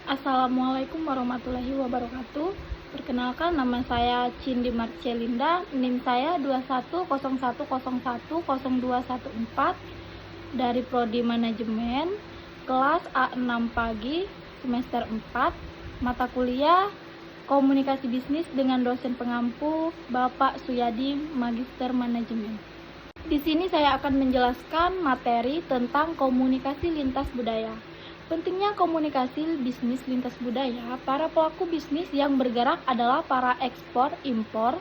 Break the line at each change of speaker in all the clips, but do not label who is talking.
Assalamualaikum warahmatullahi wabarakatuh. Perkenalkan, nama saya Cindy Marcelinda, NIM saya 2101010214 dari Prodi Manajemen, kelas A6 pagi, semester 4, mata kuliah Komunikasi Bisnis dengan dosen pengampu Bapak Suyadi, Magister Manajemen. Di sini saya akan menjelaskan materi tentang komunikasi lintas budaya. Pentingnya komunikasi bisnis lintas budaya. Para pelaku bisnis yang bergerak adalah para ekspor-impor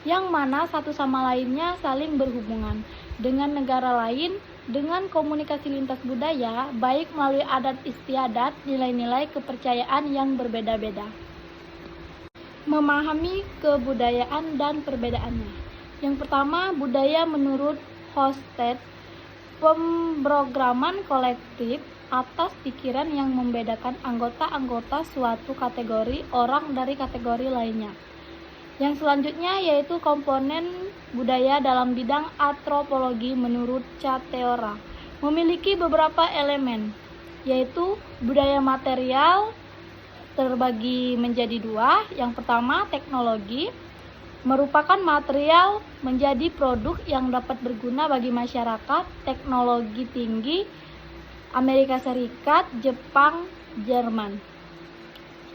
yang mana satu sama lainnya saling berhubungan dengan negara lain dengan komunikasi lintas budaya, baik melalui adat istiadat, nilai-nilai kepercayaan yang berbeda-beda. Memahami kebudayaan dan perbedaannya. Yang pertama, budaya menurut Hofstede, pemrograman kolektif atas pikiran yang membedakan anggota-anggota suatu kategori orang dari kategori lainnya. Yang selanjutnya yaitu komponen budaya dalam bidang antropologi menurut Cateora, memiliki beberapa elemen, yaitu budaya material terbagi menjadi dua. Yang pertama, teknologi, merupakan material menjadi produk yang dapat berguna bagi masyarakat, teknologi tinggi, Amerika Serikat, Jepang, Jerman.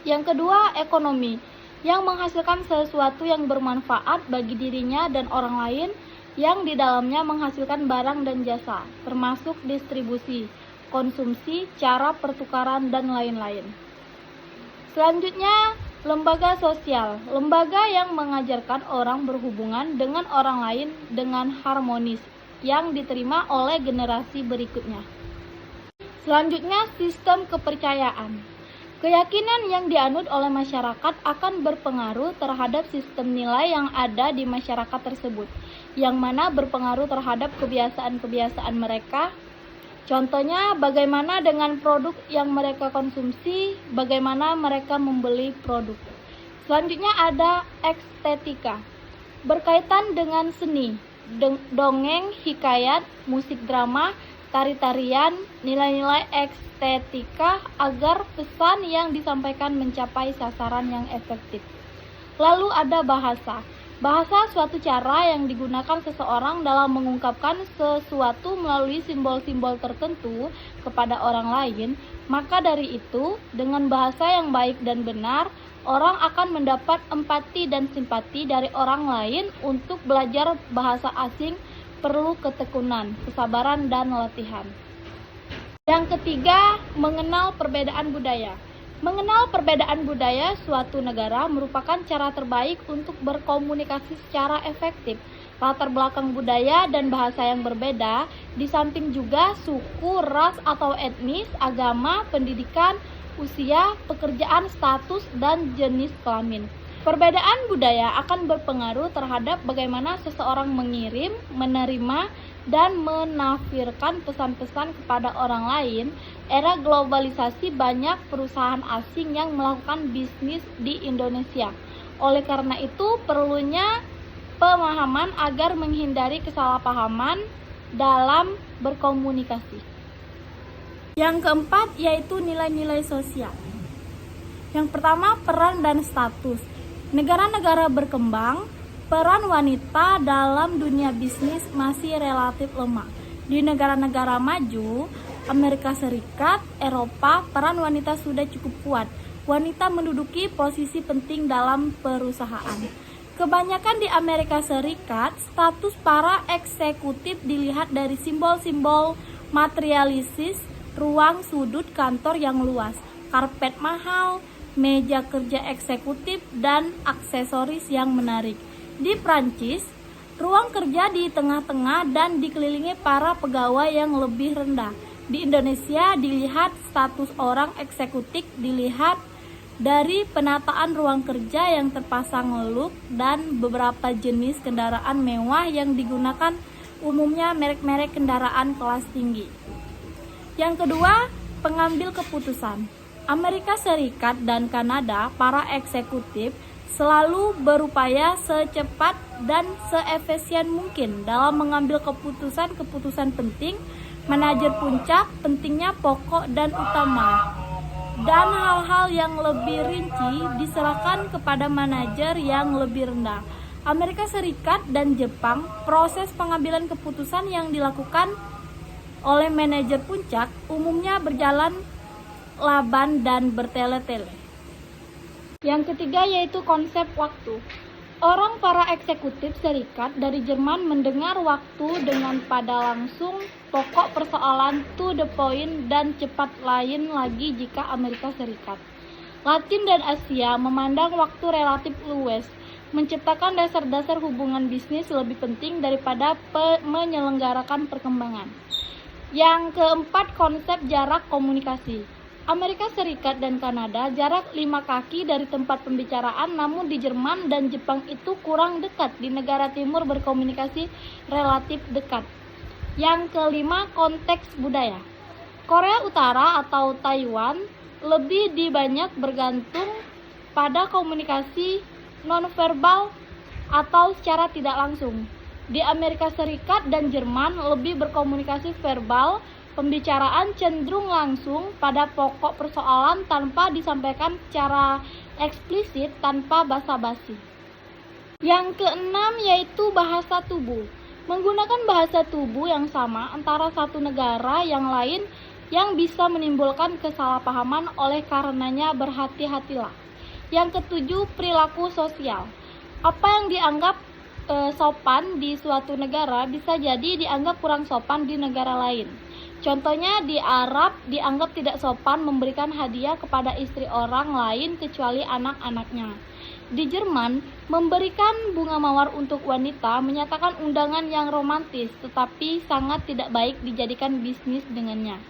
Yang kedua, ekonomi, yang menghasilkan sesuatu yang bermanfaat bagi dirinya dan orang lain, yang di dalamnya menghasilkan barang dan jasa, termasuk distribusi, konsumsi, cara pertukaran, dan lain-lain. Selanjutnya, lembaga sosial, lembaga yang mengajarkan orang berhubungan dengan orang lain dengan harmonis, yang diterima oleh generasi berikutnya. Selanjutnya, sistem kepercayaan. Keyakinan yang dianut oleh masyarakat akan berpengaruh terhadap sistem nilai yang ada di masyarakat tersebut, yang mana berpengaruh terhadap kebiasaan-kebiasaan mereka. Contohnya, bagaimana dengan produk yang mereka konsumsi, bagaimana mereka membeli produk. Selanjutnya ada estetika, berkaitan dengan seni, dongeng, hikayat, musik drama, tari-tarian, nilai-nilai estetika agar pesan yang disampaikan mencapai sasaran yang efektif. Lalu ada bahasa. Bahasa suatu cara yang digunakan seseorang dalam mengungkapkan sesuatu melalui simbol-simbol tertentu kepada orang lain. Maka dari itu, dengan bahasa yang baik dan benar, orang akan mendapat empati dan simpati dari orang lain. Untuk belajar bahasa asing perlu ketekunan, kesabaran, dan latihan. Yang ketiga, mengenal perbedaan budaya. Mengenal perbedaan budaya suatu negara merupakan cara terbaik untuk berkomunikasi secara efektif. Latar belakang budaya dan bahasa yang berbeda, di samping juga suku, ras atau etnis, agama, pendidikan, usia, pekerjaan, status, dan jenis kelamin. Perbedaan budaya akan berpengaruh terhadap bagaimana seseorang mengirim, menerima, dan menafsirkan pesan-pesan kepada orang lain. Era globalisasi, banyak perusahaan asing yang melakukan bisnis di Indonesia. Oleh karena itu, perlunya pemahaman agar menghindari kesalahpahaman dalam berkomunikasi. Yang keempat yaitu nilai-nilai sosial. Yang pertama, peran dan status. Negara-negara berkembang, peran wanita dalam dunia bisnis masih relatif lemah. Di negara-negara maju, Amerika Serikat, Eropa, peran wanita sudah cukup kuat. Wanita menduduki posisi penting dalam perusahaan. Kebanyakan di Amerika Serikat, status para eksekutif dilihat dari simbol-simbol materialistis, ruang sudut kantor yang luas, karpet mahal, meja kerja eksekutif, dan aksesoris yang menarik. Di Prancis, ruang kerja di tengah-tengah dan dikelilingi para pegawai yang lebih rendah. Di Indonesia, dilihat status orang eksekutif dilihat dari penataan ruang kerja yang terpasang look dan beberapa jenis kendaraan mewah yang digunakan, umumnya merek-merek kendaraan kelas tinggi. Yang kedua, pengambil keputusan. Amerika Serikat dan Kanada, para eksekutif selalu berupaya secepat dan seefisien mungkin dalam mengambil keputusan-keputusan penting. Manajer puncak pentingnya pokok dan utama. dan hal-hal yang lebih rinci diserahkan kepada manajer yang lebih rendah. Amerika Serikat dan Jepang, proses pengambilan keputusan yang dilakukan oleh manajer puncak umumnya berjalan lamban dan bertele-tele. Yang ketiga yaitu konsep waktu. Para eksekutif serikat dari Jerman mendengar waktu dengan pada langsung, pokok persoalan, to the point, dan cepat lain lagi jika Amerika Serikat. Latin dan Asia memandang waktu relatif luwes, menciptakan dasar-dasar hubungan bisnis lebih penting daripada menyelenggarakan perkembangan. Yang keempat, konsep jarak komunikasi. Amerika Serikat dan Kanada jarak 5 kaki dari tempat pembicaraan, namun di Jerman dan Jepang itu kurang dekat. Di negara timur berkomunikasi relatif dekat. Yang kelima, konteks budaya. Korea Utara atau Taiwan lebih banyak bergantung pada komunikasi nonverbal atau secara tidak langsung. Di Amerika Serikat dan Jerman lebih berkomunikasi verbal. Pembicaraan cenderung langsung pada pokok persoalan tanpa disampaikan secara eksplisit tanpa basa-basi. Yang keenam yaitu bahasa tubuh. Menggunakan bahasa tubuh yang sama antara satu negara yang lain yang bisa menimbulkan kesalahpahaman, oleh karenanya berhati-hatilah. Yang ketujuh, perilaku sosial. Apa yang dianggap sopan di suatu negara bisa jadi dianggap kurang sopan di negara lain. Contohnya di Arab dianggap tidak sopan memberikan hadiah kepada istri orang lain kecuali anak-anaknya. Di Jerman, memberikan bunga mawar untuk wanita menyatakan undangan yang romantis, tetapi sangat tidak baik dijadikan bisnis dengannya.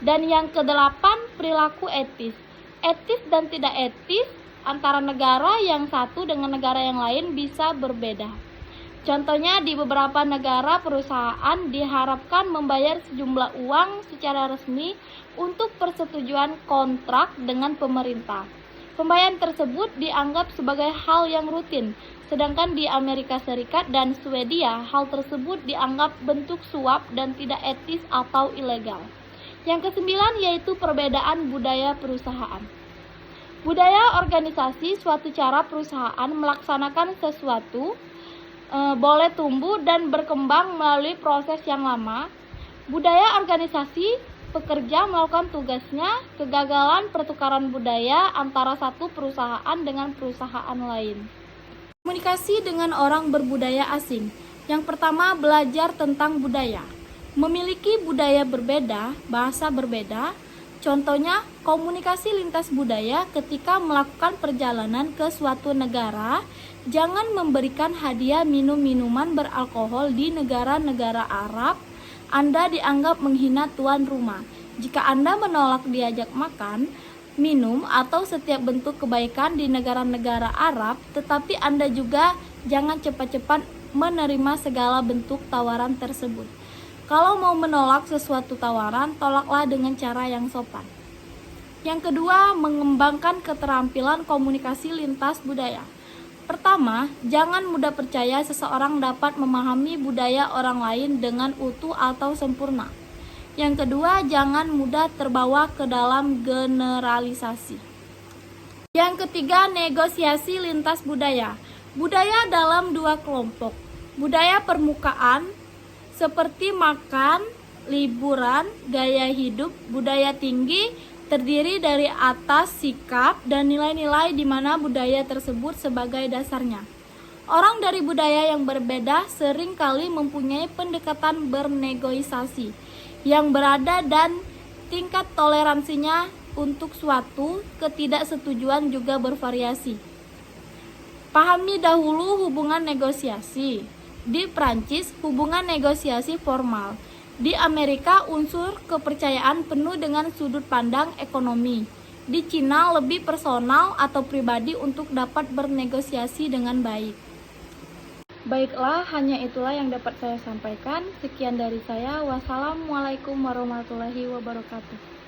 Dan yang kedelapan, perilaku etis. Etis dan tidak etis antara negara yang satu dengan negara yang lain bisa berbeda. Contohnya di beberapa negara perusahaan diharapkan membayar sejumlah uang secara resmi untuk persetujuan kontrak dengan pemerintah. Pembayaran tersebut dianggap sebagai hal yang rutin, sedangkan di Amerika Serikat dan Swedia hal tersebut dianggap bentuk suap dan tidak etis atau ilegal. Yang kesembilan yaitu perbedaan budaya perusahaan. Budaya organisasi suatu cara perusahaan melaksanakan sesuatu boleh tumbuh dan berkembang melalui proses yang lama. Budaya organisasi pekerja melakukan tugasnya, kegagalan pertukaran budaya antara satu perusahaan dengan perusahaan lain. Komunikasi dengan orang berbudaya asing. Yang pertama, belajar tentang budaya. Memiliki budaya berbeda, bahasa berbeda. Contohnya, komunikasi lintas budaya ketika melakukan perjalanan ke suatu negara. Jangan memberikan hadiah minum-minuman beralkohol di negara-negara Arab. Anda dianggap menghina tuan rumah. Jika Anda menolak diajak makan, minum, atau setiap bentuk kebaikan di negara-negara Arab, tetapi Anda juga jangan cepat-cepat menerima segala bentuk tawaran tersebut. Kalau mau menolak sesuatu tawaran, tolaklah dengan cara yang sopan. Yang kedua, mengembangkan keterampilan komunikasi lintas budaya. Pertama, jangan mudah percaya seseorang dapat memahami budaya orang lain dengan utuh atau sempurna. Yang kedua, jangan mudah terbawa ke dalam generalisasi. Yang ketiga, negosiasi lintas budaya. Budaya dalam dua kelompok. Budaya permukaan, seperti makan, liburan, gaya hidup. Budaya tinggi terdiri dari atas sikap dan nilai-nilai di mana budaya tersebut sebagai dasarnya. Orang dari budaya yang berbeda sering kali mempunyai pendekatan bernegosiasi yang berada dan tingkat toleransinya untuk suatu ketidaksetujuan juga bervariasi. Pahami dahulu hubungan negosiasi. Di Prancis, hubungan negosiasi formal. Di Amerika, unsur kepercayaan penuh dengan sudut pandang ekonomi. Di Cina, lebih personal atau pribadi untuk dapat bernegosiasi dengan baik. Baiklah, hanya itulah yang dapat saya sampaikan. Sekian dari saya. Wassalamualaikum warahmatullahi wabarakatuh.